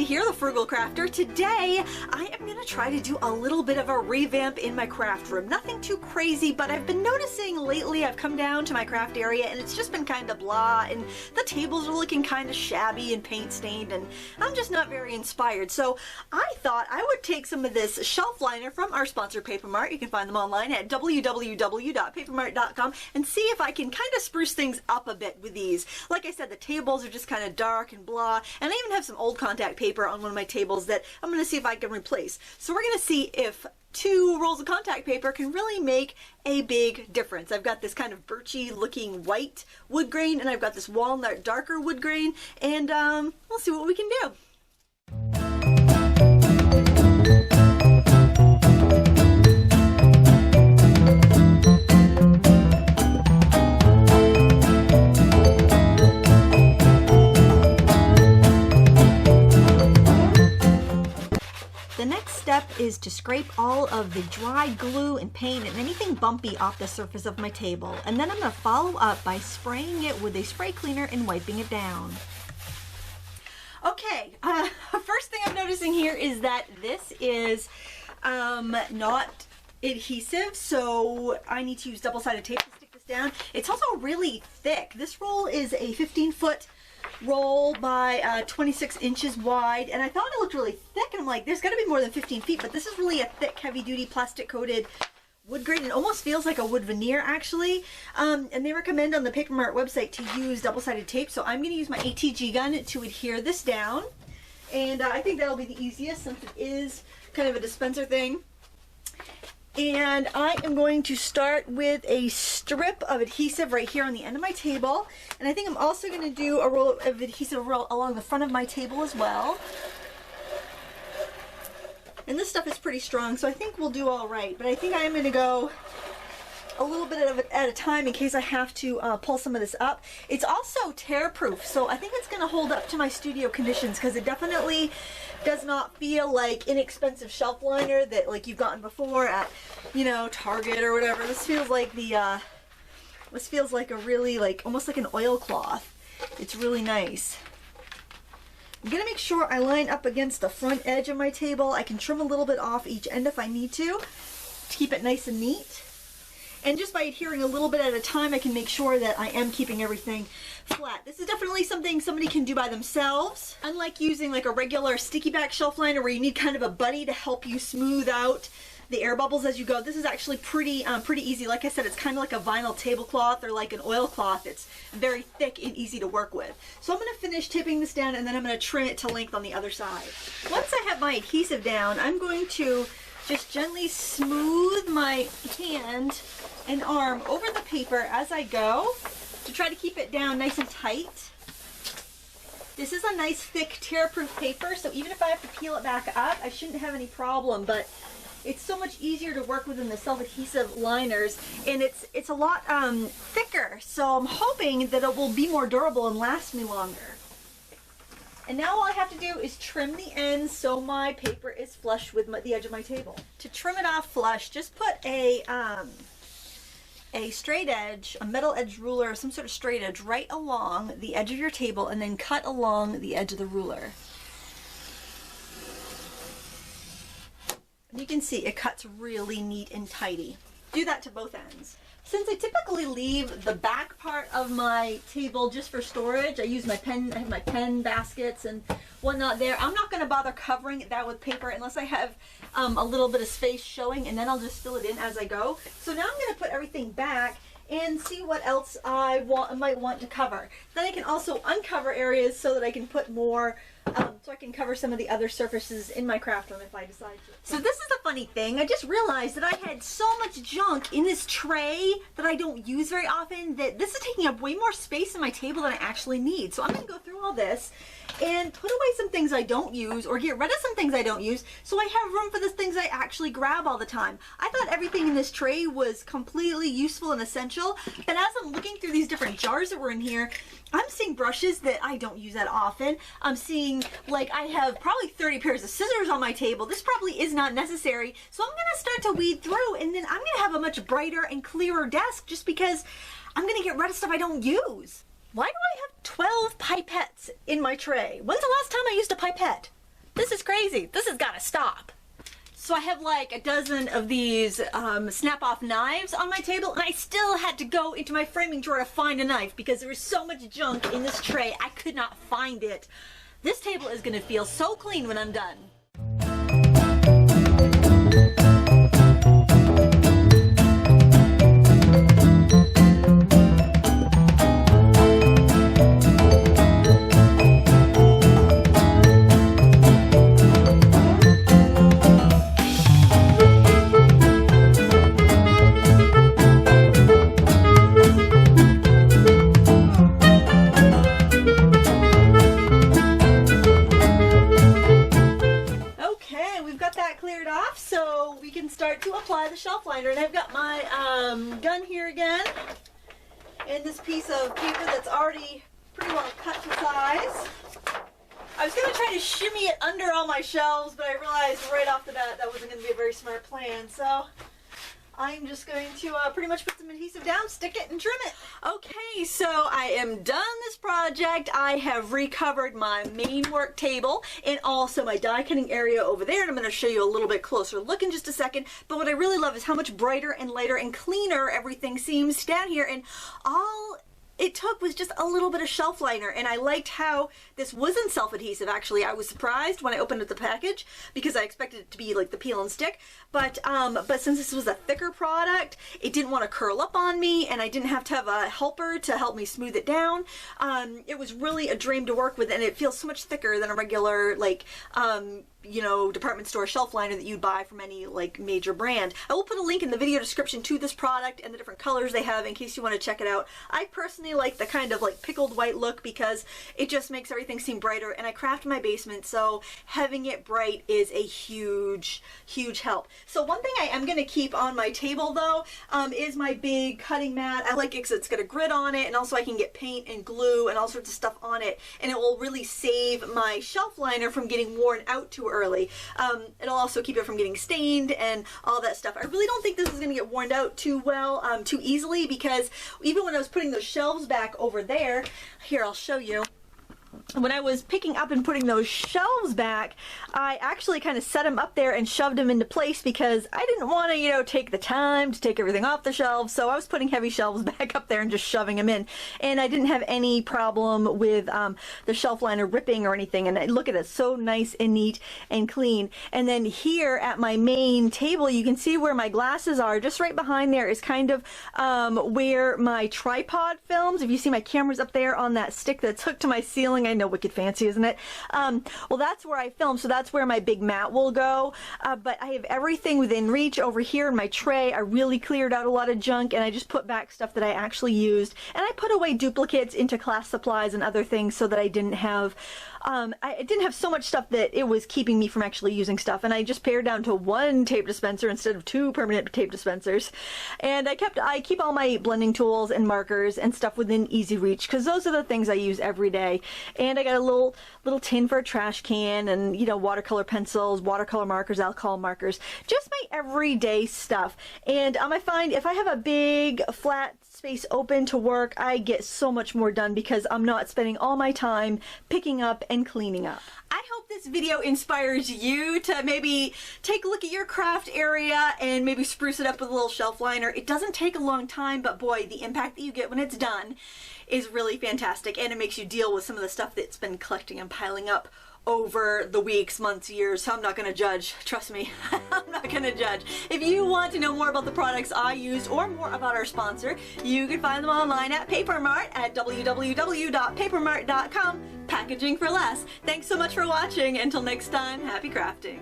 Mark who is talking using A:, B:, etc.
A: Lindsay here, the Frugal Crafter. Today, I am going to try to do a little bit of a revamp in my craft room. Nothing too crazy, but I've been noticing lately I've come down to my craft area and it's just been kind of blah, and the tables are looking kind of shabby and paint stained, and I'm just not very inspired. So I thought I would take some of this shelf liner from our sponsor Paper Mart. You can find them online at www.papermart.com and see if I can kind of spruce things up a bit with these. Like I said, the tables are just kind of dark and blah, and I even have some old contact paper on one of my tables that I'm going to see if I can replace. So we're going to see if 2 rolls of contact paper can really make a big difference. I've got this kind of birchy looking white wood grain, and I've got this walnut darker wood grain, and we'll see what we can do. The next step is to scrape all of the dry glue and paint and anything bumpy off the surface of my table. And then I'm going to follow up by spraying it with a spray cleaner and wiping it down. Okay, first thing I'm noticing here is that this is not adhesive, so I need to use double-sided tape to stick this down. It's also really thick. This roll is a 15-foot roll by 26 inches wide, and I thought it looked really thick, and I'm like, there's got to be more than 15 feet, but this is really a thick, heavy-duty, plastic-coated wood grain. It almost feels like a wood veneer, actually, and they recommend on the Paper Mart website to use double-sided tape, so I'm going to use my ATG gun to adhere this down, and I think that'll be the easiest since it is kind of a dispenser thing. And I am going to start with a strip of adhesive right here on the end of my table. And I think I'm also going to do a roll of adhesive along the front of my table as well. And this stuff is pretty strong, so I think we'll do all right. But I think I am going to go a little bit of it at a time in case I have to pull some of this up. It's also tear-proof, so I think it's going to hold up to my studio conditions, because it definitely does not feel like inexpensive shelf liner that like you've gotten before at, you know, Target or whatever. This feels like this feels like a really, like, almost like an oilcloth. It's really nice. I'm gonna make sure I line up against the front edge of my table. I can trim a little bit off each end if I need to keep it nice and neat. And just by adhering a little bit at a time, I can make sure that I am keeping everything flat. This is definitely something somebody can do by themselves. Unlike using like a regular sticky back shelf liner where you need kind of a buddy to help you smooth out the air bubbles as you go, this is actually pretty easy. Like I said, it's kind of like a vinyl tablecloth or like an oilcloth. It's very thick and easy to work with. So I'm going to finish tipping this down, and then I'm going to trim it to length on the other side. Once I have my adhesive down, I'm going to just gently smooth my hand and arm over the paper as I go to try to keep it down nice and tight. This is a nice thick tear-proof paper, so even if I have to peel it back up, I shouldn't have any problem, but it's so much easier to work with than the self-adhesive liners, and it's a lot thicker, so I'm hoping that it will be more durable and last me longer. And now all I have to do is trim the ends so my paper is flush with the edge of my table. To trim it off flush, just put a straight edge, a metal edge ruler, or some sort of straight edge right along the edge of your table, and then cut along the edge of the ruler. And you can see it cuts really neat and tidy. Do that to both ends. Since I typically leave the back part of my table just for storage, I use my pen, I have my pen baskets and whatnot there. I'm not going to bother covering that with paper unless I have a little bit of space showing, and then I'll just fill it in as I go. So now I'm going to put everything back and see what else I might want to cover. Then I can also uncover areas so that I can put more, so I can cover some of the other surfaces in my craft room if I decide to. So this is the funny thing. I just realized that I had so much junk in this tray that I don't use very often that this is taking up way more space in my table than I actually need. So I'm going to go through all this and put away some things I don't use, or get rid of some things I don't use, so I have room for the things I actually grab all the time. I thought everything in this tray was completely useful and essential, but as I'm looking through these different jars that were in here, I'm seeing brushes that I don't use that often. I'm seeing, like, I have probably 30 pairs of scissors on my table. This probably is not necessary. So I'm gonna start to weed through, and then I'm gonna have a much brighter and clearer desk just because I'm gonna get rid of stuff I don't use. Why do I have 12 pipettes in my tray? When's the last time I used a pipette? This is crazy. This has got to stop. So I have like a dozen of these snap-off knives on my table, and I still had to go into my framing drawer to find a knife because there was so much junk in this tray, I could not find it. This table is going to feel so clean when I'm done. Start to apply the shelf liner, and I've got my gun here again and this piece of paper that's already pretty well cut to size. I was going to try to shimmy it under all my shelves, but I realized right off the bat that wasn't going to be a very smart plan, so I'm just going to pretty much put some adhesive down, stick it, and trim it. Okay, so I am done this project. I have recovered my main work table and also my die cutting area over there, and I'm going to show you a little bit closer look in just a second. But what I really love is how much brighter and lighter and cleaner everything seems down here, and all it took was just a little bit of shelf liner, and I liked how this wasn't self-adhesive. Actually, I was surprised when I opened up the package because I expected it to be like the peel and stick, but since this was a thicker product, it didn't want to curl up on me, and I didn't have to have a helper to help me smooth it down. It was really a dream to work with, and it feels so much thicker than a regular, like, you know, department store shelf liner that you'd buy from any like major brand. I will put a link in the video description to this product and the different colors they have in case you want to check it out. I personally like the kind of like pickled white look because it just makes everything seem brighter, and I craft in my basement, so having it bright is a huge help. So one thing I am going to keep on my table though is my big cutting mat. I like it because it's got a grid on it, and also I can get paint and glue and all sorts of stuff on it, and it will really save my shelf liner from getting worn out too early. It'll also keep it from getting stained and all that stuff. I really don't think this is going to get worn out too well, too easily, because even when I was putting those shelves back over there, here I'll show you. When I was picking up and putting those shelves back, I actually kind of set them up there and shoved them into place because I didn't want to, you know, take the time to take everything off the shelves. So I was putting heavy shelves back up there and just shoving them in. And I didn't have any problem with the shelf liner ripping or anything. And look at it, so nice and neat and clean. And then here at my main table, you can see where my glasses are. Just right behind there is kind of where my tripod films. If you see my camera's up there on that stick that's hooked to my ceiling, I know, wicked fancy, isn't it? Well, that's where I film, so that's where my big mat will go. But I have everything within reach over here in my tray. I really cleared out a lot of junk, and I just put back stuff that I actually used. And I put away duplicates into class supplies and other things so that I didn't have so much stuff that it was keeping me from actually using stuff, and I just pared down to one tape dispenser instead of 2 permanent tape dispensers. And I keep all my blending tools and markers and stuff within easy reach because those are the things I use every day. And I got a little tin for a trash can, and, you know, watercolor pencils, watercolor markers, alcohol markers, just my everyday stuff. And I find if I have a big flat space open to work, I get so much more done because I'm not spending all my time picking up and cleaning up. I hope this video inspires you to maybe take a look at your craft area and maybe spruce it up with a little shelf liner. It doesn't take a long time, but boy, the impact that you get when it's done is really fantastic, and it makes you deal with some of the stuff that's been collecting and piling up over the weeks, months, years. So I'm not going to judge. Trust me, I'm not going to judge. If you want to know more about the products I used or more about our sponsor, you can find them online at Papermart at www.papermart.com. Packaging for less. Thanks so much for watching. Until next time, happy crafting.